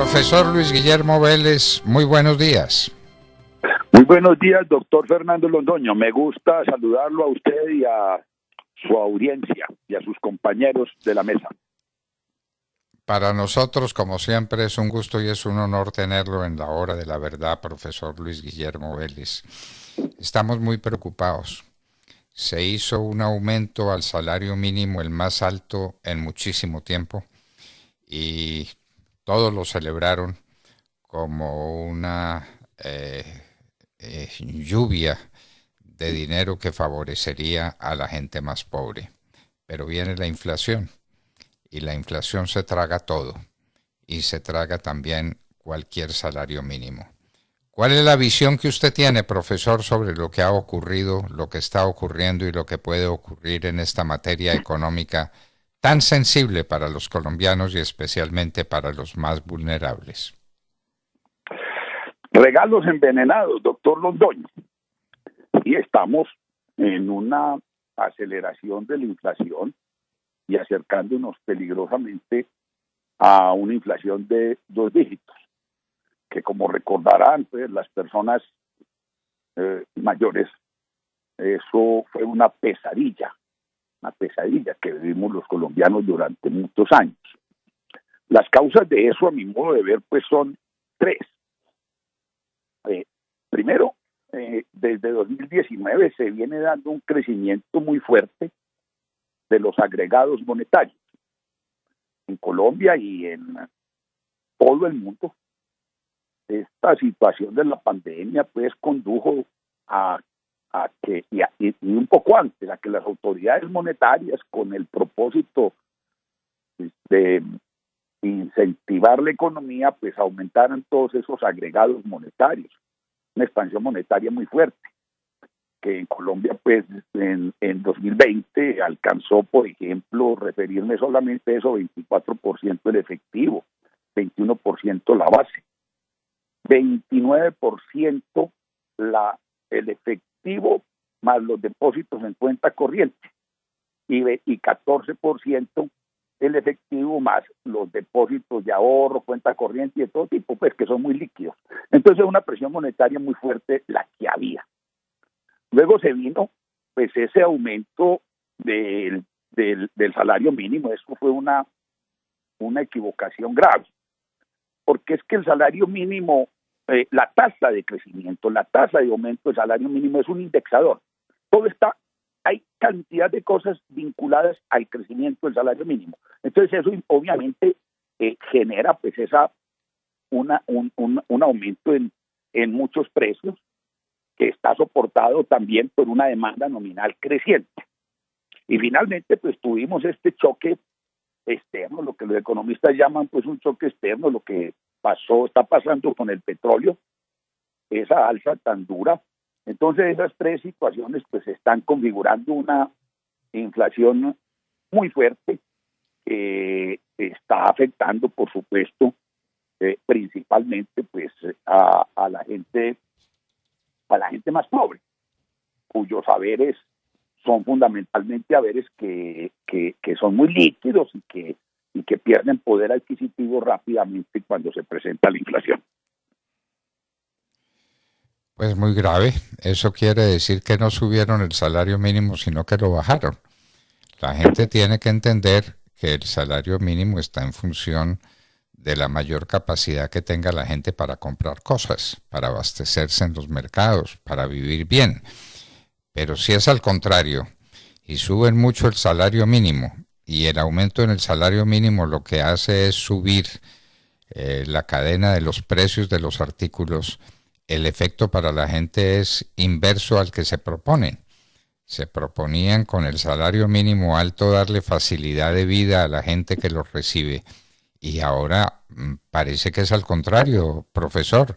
Profesor Luis Guillermo Vélez, muy buenos días. Muy buenos días, doctor Fernando Londoño. Me gusta saludarlo a usted y a su audiencia y a sus compañeros de la mesa. Para nosotros, como siempre, es un gusto y es un honor tenerlo en la hora de la verdad, profesor Luis Guillermo Vélez. Estamos muy preocupados. Se hizo un aumento al salario mínimo, el más alto en muchísimo tiempo, y todos lo celebraron como una lluvia de dinero que favorecería a la gente más pobre. Pero viene la inflación, y la inflación se traga todo, y se traga también cualquier salario mínimo. ¿Cuál es la visión que usted tiene, profesor, sobre lo que ha ocurrido, lo que está ocurriendo y lo que puede ocurrir en esta materia económica tan sensible para los colombianos y especialmente para los más vulnerables? Regalos envenenados, doctor Londoño. Y estamos en una aceleración de la inflación y acercándonos peligrosamente a una inflación de 2 dígitos, que como recordarán pues, las personas mayores, eso fue una pesadilla que vivimos los colombianos durante muchos años. Las causas de eso, a mi modo de ver, pues son 3. Primero, desde 2019 se viene dando un crecimiento muy fuerte de los agregados monetarios. En Colombia y en todo el mundo, esta situación de la pandemia pues condujo a que, y un poco antes, a que las autoridades monetarias, con el propósito de incentivar la economía, pues aumentaran todos esos agregados monetarios. Una expansión monetaria muy fuerte, que en Colombia pues en 2020 alcanzó, por ejemplo, referirme solamente a eso, 24% el efectivo, 21% la base, 29% el efectivo más los depósitos en cuenta corriente y 14% el efectivo más los depósitos de ahorro, cuenta corriente y de todo tipo, pues que son muy líquidos. Entonces una presión monetaria muy fuerte la que había. Luego se vino pues ese aumento del salario mínimo. Eso fue una equivocación grave, porque es que el salario mínimo, la tasa de crecimiento, la tasa de aumento del salario mínimo es un indexador. Hay cantidad de cosas vinculadas al crecimiento del salario mínimo. Entonces eso obviamente genera pues un aumento en muchos precios, que está soportado también por una demanda nominal creciente. Y finalmente pues tuvimos este choque externo, lo que los economistas llaman pues un choque externo, lo que está pasando con el petróleo, esa alza tan dura. Entonces esas 3 situaciones pues están configurando una inflación muy fuerte que está afectando, por supuesto, principalmente pues a la gente más pobre, cuyos haberes son fundamentalmente haberes que son muy líquidos y que pierden poder adquisitivo rápidamente cuando se presenta la inflación. Pues muy grave. Eso quiere decir que no subieron el salario mínimo, sino que lo bajaron. La gente tiene que entender que el salario mínimo está en función de la mayor capacidad que tenga la gente para comprar cosas, para abastecerse en los mercados, para vivir bien. Pero si es al contrario, y suben mucho el salario mínimo, y el aumento en el salario mínimo lo que hace es subir la cadena de los precios de los artículos, el efecto para la gente es inverso al que se proponen. Se proponían con el salario mínimo alto darle facilidad de vida a la gente que los recibe. Y ahora parece que es al contrario, profesor.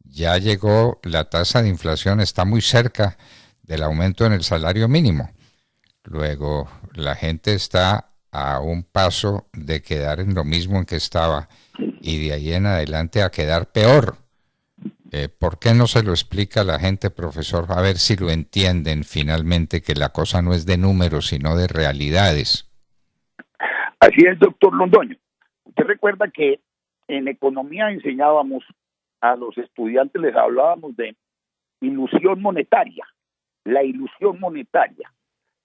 Ya llegó, la tasa de inflación está muy cerca del aumento en el salario mínimo. Luego, la gente está a un paso de quedar en lo mismo en que estaba y de ahí en adelante a quedar peor. ¿Por qué no se lo explica a la gente, profesor? A ver si lo entienden finalmente, que la cosa no es de números, sino de realidades. Así es, doctor Londoño. Usted recuerda que en economía enseñábamos a los estudiantes, les hablábamos de ilusión monetaria, la ilusión monetaria,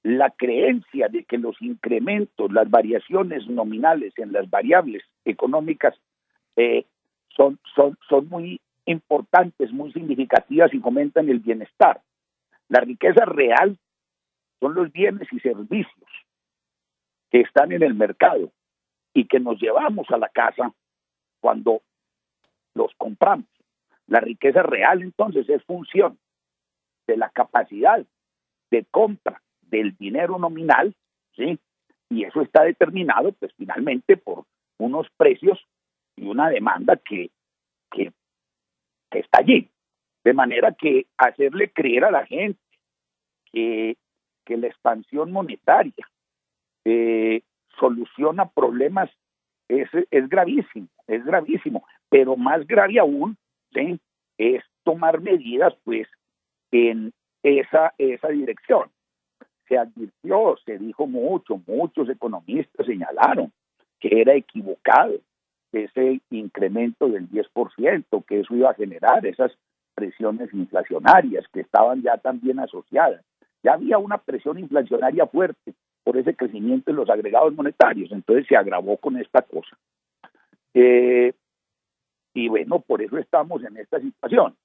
la creencia de que los incrementos, las variaciones nominales en las variables económicas son muy importantes, muy significativas y fomentan el bienestar. La riqueza real son los bienes y servicios que están en el mercado y que nos llevamos a la casa cuando los compramos. La riqueza real, entonces, es función de la capacidad de compra del dinero nominal, ¿sí? Y eso está determinado, pues, finalmente por unos precios y una demanda que está allí. De manera que hacerle creer a la gente que la expansión monetaria soluciona problemas es gravísimo, pero más grave aún, ¿sí?, es tomar medidas, pues, en esa dirección. Se advirtió, se dijo muchos economistas señalaron que era equivocado ese incremento del 10%, que eso iba a generar esas presiones inflacionarias que estaban ya también asociadas. Ya había una presión inflacionaria fuerte por ese crecimiento en los agregados monetarios, entonces se agravó con esta cosa. Y bueno, por eso estamos en esta situación.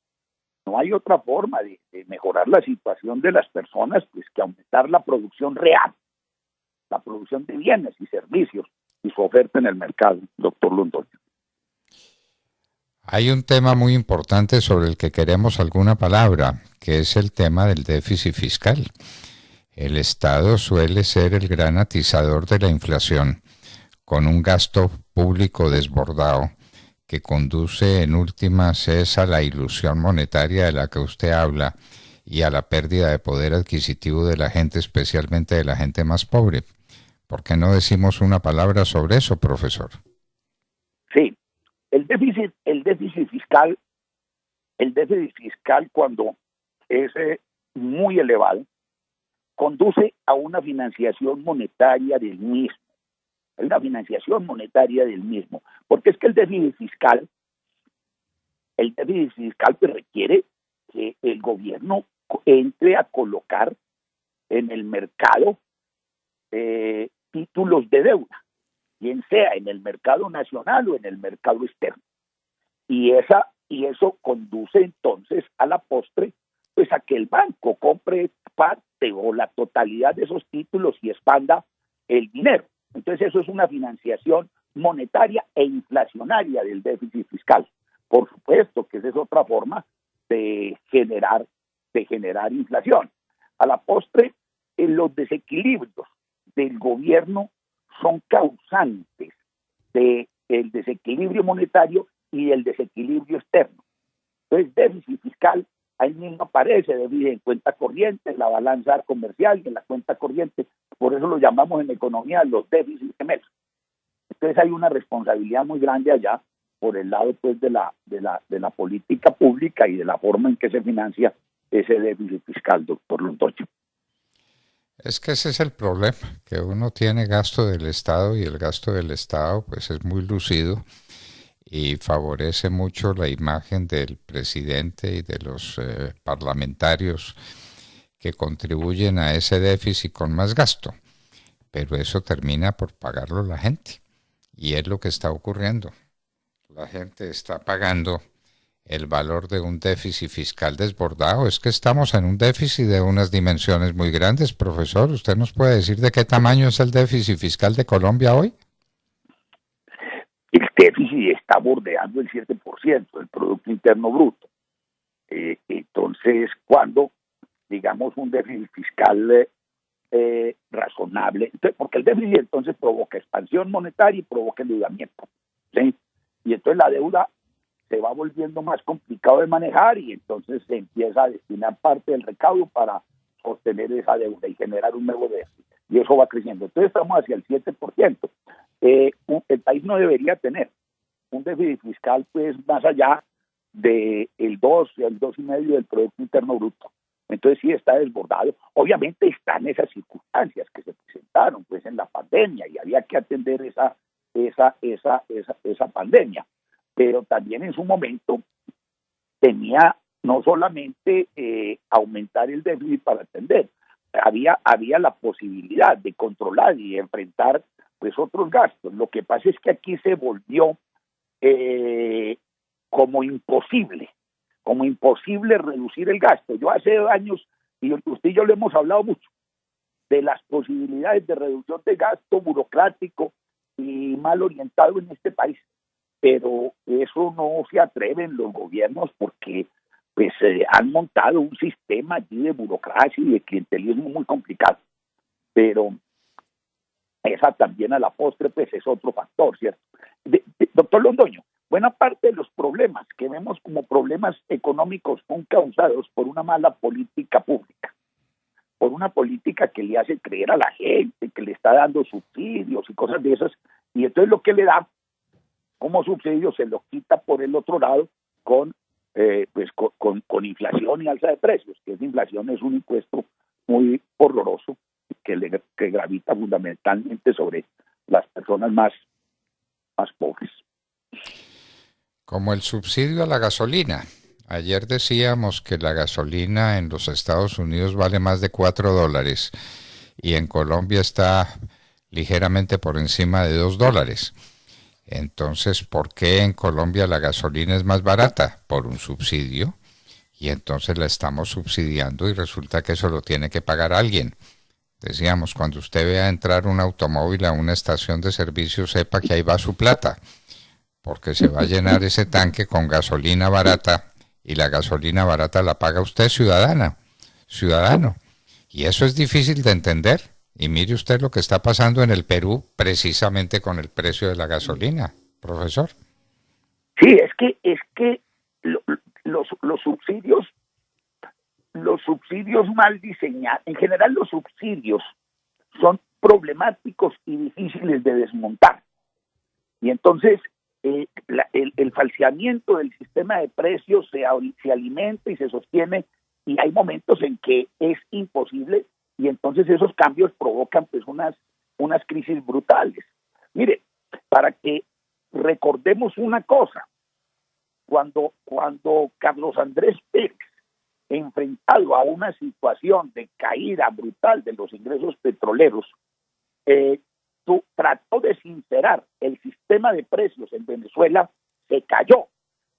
No hay otra forma de mejorar la situación de las personas pues que aumentar la producción real, la producción de bienes y servicios y su oferta en el mercado, doctor Londoño. Hay un tema muy importante sobre el que queremos alguna palabra, que es el tema del déficit fiscal. El Estado suele ser el gran atizador de la inflación, con un gasto público desbordado, que conduce en últimas es a la ilusión monetaria de la que usted habla y a la pérdida de poder adquisitivo de la gente, especialmente de la gente más pobre. ¿Por qué no decimos una palabra sobre eso, profesor? Sí, el déficit fiscal cuando es muy elevado, conduce a una financiación monetaria del mismo. Hay una financiación monetaria del mismo, porque es que el déficit fiscal pues requiere que el gobierno entre a colocar en el mercado títulos de deuda, bien sea en el mercado nacional o en el mercado externo. Y eso conduce entonces a la postre pues a que el banco compre parte o la totalidad de esos títulos y expanda el dinero. Entonces eso es una financiación monetaria e inflacionaria del déficit fiscal. Por supuesto que esa es otra forma de generar inflación. A la postre, los desequilibrios del gobierno son causantes del desequilibrio monetario y del desequilibrio externo. Entonces, déficit fiscal ahí mismo aparece, déficit en cuenta corriente, en la balanza comercial y en la cuenta corriente. Por eso lo llamamos en economía los déficits gemelos. Entonces hay una responsabilidad muy grande allá por el lado pues de la política pública y de la forma en que se financia ese déficit fiscal, doctor Londoño. Es que ese es el problema, que uno tiene gasto del Estado y el gasto del Estado pues es muy lucido y favorece mucho la imagen del presidente y de los parlamentarios que contribuyen a ese déficit con más gasto, pero eso termina por pagarlo la gente y es lo que está ocurriendo. La gente está pagando el valor de un déficit fiscal desbordado. Es que estamos en un déficit de unas dimensiones muy grandes, profesor. ¿Usted nos puede decir de qué tamaño es el déficit fiscal de Colombia hoy? El déficit está bordeando el 7% del Producto Interno Bruto. Entonces, cuando, digamos, un déficit fiscal razonable, porque el déficit entonces provoca expansión monetaria y provoca endeudamiento, ¿sí? Y entonces la deuda se va volviendo más complicado de manejar y entonces se empieza a destinar parte del recaudo para sostener esa deuda y generar un nuevo déficit. Y eso va creciendo. Entonces estamos hacia el 7%. El país no debería tener un déficit fiscal pues más allá del 2, el 2,5% del Producto Interno Bruto. Entonces sí está desbordado. Obviamente están esas circunstancias que se presentaron pues en la pandemia y había que atender esa pandemia. pero también en su momento tenía no solamente aumentar el déficit para atender, había la posibilidad de controlar y enfrentar pues otros gastos. Lo que pasa es que aquí se volvió como imposible reducir el gasto. Yo hace años, y usted y yo lo hemos hablado mucho, de las posibilidades de reducción de gasto burocrático y mal orientado en este país, pero eso no se atreven los gobiernos porque pues han montado un sistema allí de burocracia y de clientelismo muy complicado, pero esa también a la postre pues es otro factor, ¿cierto? Doctor Londoño, buena parte de los problemas que vemos como problemas económicos son causados por una mala política pública, por una política que le hace creer a la gente, que le está dando subsidios y cosas de esas, y entonces lo que le da como subsidio se lo quita por el otro lado con inflación y alza de precios, que esa inflación es un impuesto muy horroroso que gravita fundamentalmente sobre las personas más pobres. Como el subsidio a la gasolina. Ayer decíamos que la gasolina en los Estados Unidos vale más de $4 y en Colombia está ligeramente por encima de $2. Entonces, ¿por qué en Colombia la gasolina es más barata? Por un subsidio. Y entonces la estamos subsidiando y resulta que eso lo tiene que pagar alguien. Decíamos, cuando usted vea entrar un automóvil a una estación de servicio, sepa que ahí va su plata, porque se va a llenar ese tanque con gasolina barata y la gasolina barata la paga usted, ciudadano. Y eso es difícil de entender. Y mire usted lo que está pasando en el Perú precisamente con el precio de la gasolina, profesor. Sí, es que los subsidios mal diseñados, en general los subsidios son problemáticos y difíciles de desmontar. Y entonces el falseamiento del sistema de precios se alimenta y se sostiene, y hay momentos en que es imposible, y entonces esos cambios provocan pues unas crisis brutales. Mire, para que recordemos una cosa, cuando Carlos Andrés Pérez, enfrentado a una situación de caída brutal de los ingresos petroleros, trató de sincerar el sistema de precios en Venezuela, se cayó.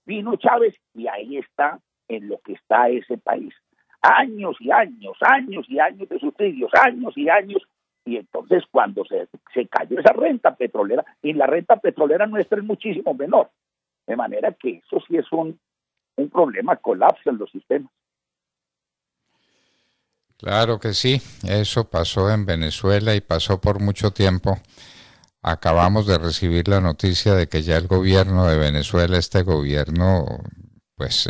Vino Chávez y ahí está en lo que está ese país. Años y años de subsidios, años, y entonces cuando se cayó esa renta petrolera, y la renta petrolera nuestra es muchísimo menor, de manera que eso sí es un problema, colapso en los sistemas. Claro que sí, eso pasó en Venezuela y pasó por mucho tiempo. Acabamos de recibir la noticia de que ya el gobierno de Venezuela, este gobierno, pues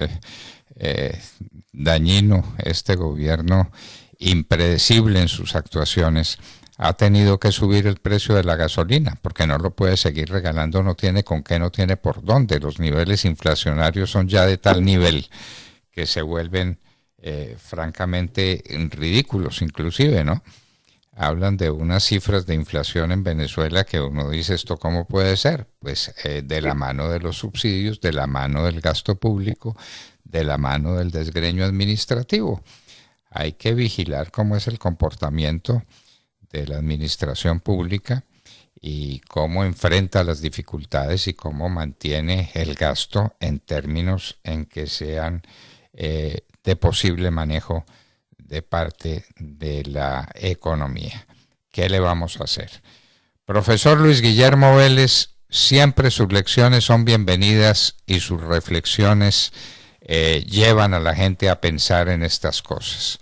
dañino, este gobierno impredecible en sus actuaciones, ha tenido que subir el precio de la gasolina, porque no lo puede seguir regalando, no tiene con qué, no tiene por dónde. Los niveles inflacionarios son ya de tal nivel que se vuelven francamente ridículos, inclusive, ¿no? Hablan de unas cifras de inflación en Venezuela que uno dice, ¿esto cómo puede ser? Pues de la mano de los subsidios, de la mano del gasto público, de la mano del desgreño administrativo. Hay que vigilar cómo es el comportamiento de la administración pública y cómo enfrenta las dificultades y cómo mantiene el gasto en términos en que sean de posible manejo de parte de la economía. ¿Qué le vamos a hacer? Profesor Luis Guillermo Vélez, siempre sus lecciones son bienvenidas y sus reflexiones llevan a la gente a pensar en estas cosas.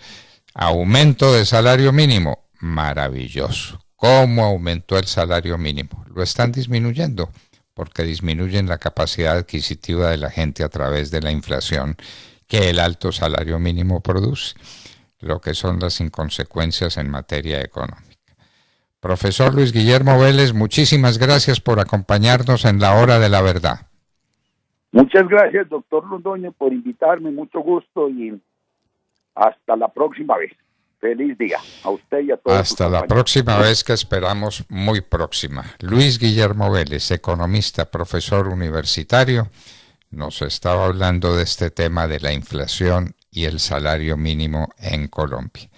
Aumento de salario mínimo, maravilloso. ¿Cómo aumentó el salario mínimo? Lo están disminuyendo porque disminuyen la capacidad adquisitiva de la gente a través de la inflación que el alto salario mínimo produce, lo que son las inconsecuencias en materia económica. Profesor Luis Guillermo Vélez, muchísimas gracias por acompañarnos en la Hora de la Verdad. Muchas gracias, doctor Londoño, por invitarme, mucho gusto y hasta la próxima vez. Feliz día a usted y a todos. Hasta la próxima vez, que esperamos muy próxima. Luis Guillermo Vélez, economista, profesor universitario, nos estaba hablando de este tema de la inflación y el salario mínimo en Colombia.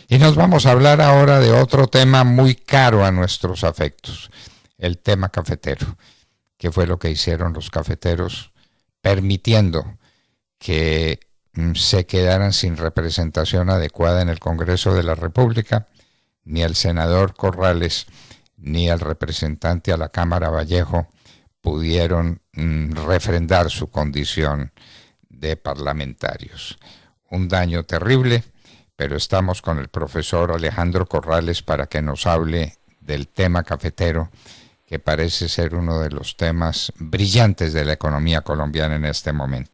Y nos vamos a hablar ahora de otro tema muy caro a nuestros afectos, el tema cafetero. ¿Qué fue lo que hicieron los cafeteros permitiendo que se quedaran sin representación adecuada en el Congreso de la República? Ni el senador Corrales ni el representante a la Cámara Vallejo pudieron refrendar su condición de parlamentarios. Un daño terrible, pero estamos con el profesor Alejandro Corrales para que nos hable del tema cafetero, que parece ser uno de los temas brillantes de la economía colombiana en este momento.